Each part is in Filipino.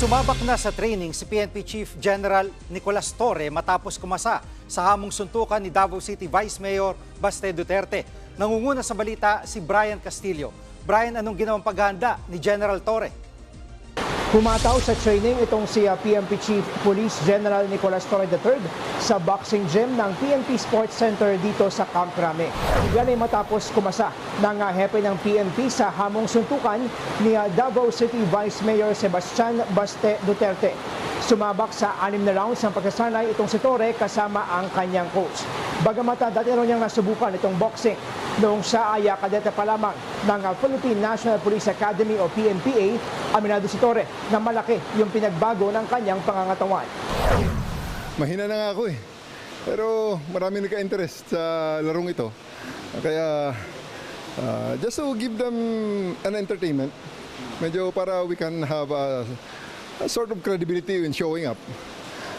Sumabak na sa training si PNP Chief General Nicolas Torre matapos kumasa sa hamong suntukan ni Davao City Vice Mayor Baste Duterte. Nangunguna sa balita si Brian Castillo. Brian, anong ginawang paghahanda ni General Torre? Humataw sa training itong si PNP Chief Police General Nicolas Torre III sa boxing gym ng PNP Sports Center dito sa Camp Crame. Yan ay matapos kumasa ng hepe ng PNP sa hamong suntukan ni Davao City Vice Mayor Sebastian Baste Duterte. Sumabak sa 6 na rounds ng pagkasanay itong si Torre kasama ang kanyang coach. Bagamat dati rin niyang nasubukan itong boxing noong siya ay kadete pa lamang ng Philippine National Police Academy o PNPA, aminado si Torre na malaki yung pinagbago ng kanyang pangangatawan. Mahina na nga ako eh. Pero marami nagka-interest sa larong ito. Kaya just to give them an entertainment, medyo para we can have a sort of credibility in showing up.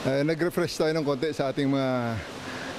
Nag-refresh tayo ng konti sa ating mga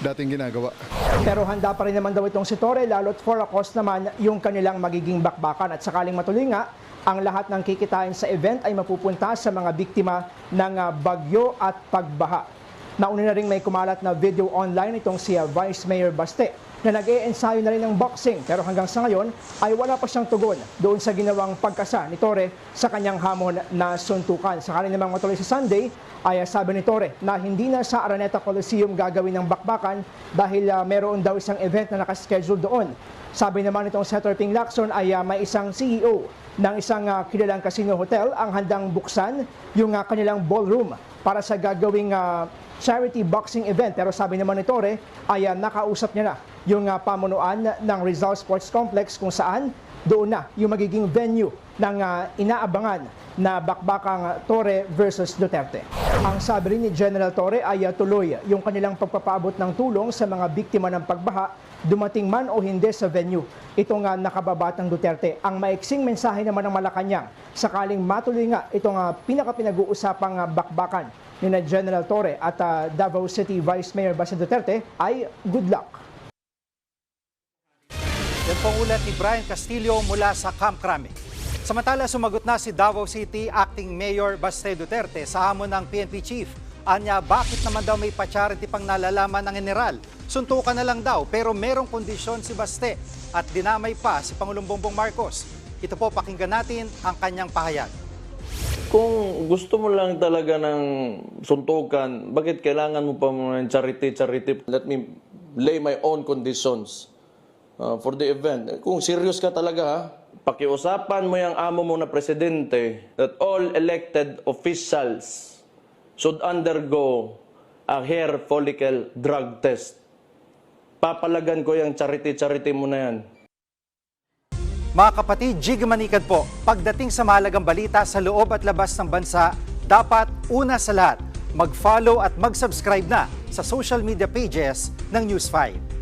dating ginagawa. Pero handa pa rin naman daw itong si Torre, lalo't for a cause naman yung kanilang magiging bakbakan. At sakaling matuloy nga, ang lahat ng kikitain sa event ay mapupunta sa mga biktima ng bagyo at pagbaha. Nauna na rin may kumalat na video online itong si Vice Mayor Baste na nag-e-ensayo na rin ng boxing, pero hanggang sa ngayon ay wala pa siyang tugon doon sa ginawang pagkasa ni Torre sa kanyang hamon na suntukan. Sakaling namang matuloy sa Sunday ay sabi ni Torre na hindi na sa Araneta Coliseum gagawin ng bakbakan dahil meron daw isang event na nakaschedule doon. Sabi naman itong Senator Ping Lacson ay may isang CEO ng isang kilalang casino hotel ang handang buksan yung kanilang ballroom para sa gagawing charity boxing event. Pero sabi naman ni Torre ay nakausap niya na yung pamunuan ng Rizal Sports Complex kung saan doon na yung magiging venue ng inaabangan na bakbakang Torre versus Duterte. Ang sabi rin ni General Torre ay tuloy yung kanilang pagpapaabot ng tulong sa mga biktima ng pagbaha, dumating man o hindi sa venue. Itong nakababatang Duterte. Ang maiksing mensahe naman ng Malacanang, sakaling matuloy nga itong pinaka-pinag-uusapang bakbakan ni General Torre at Davao City Vice Mayor Baste Duterte ay good luck. Yan pong ulat ni Brian Castillo mula sa Camp Crame. Samantala, sumagot na si Davao City Acting Mayor Baste Duterte sa hamon ng PNP Chief. Anya, bakit naman daw may pa-charity pang nalalaman ng general? Suntukan na lang daw pero merong kondisyon si Baste at dinamay pa si Pangulong Bongbong Marcos. Ito po, pakinggan natin ang kanyang pahayag. Kung gusto mo lang talaga ng suntukan, bakit kailangan mo pa ng charity? Let me lay my own conditions for the event. Kung serious ka talaga ha, pakiusapan mo yung amo mo na presidente that all elected officials should undergo a hair follicle drug test. Papalagan ko yung charity mo na yan. Mga kapatid, Jig Manikad po, pagdating sa mahalagang balita sa loob at labas ng bansa, dapat una sa lahat, mag-follow at mag-subscribe na sa social media pages ng News 5.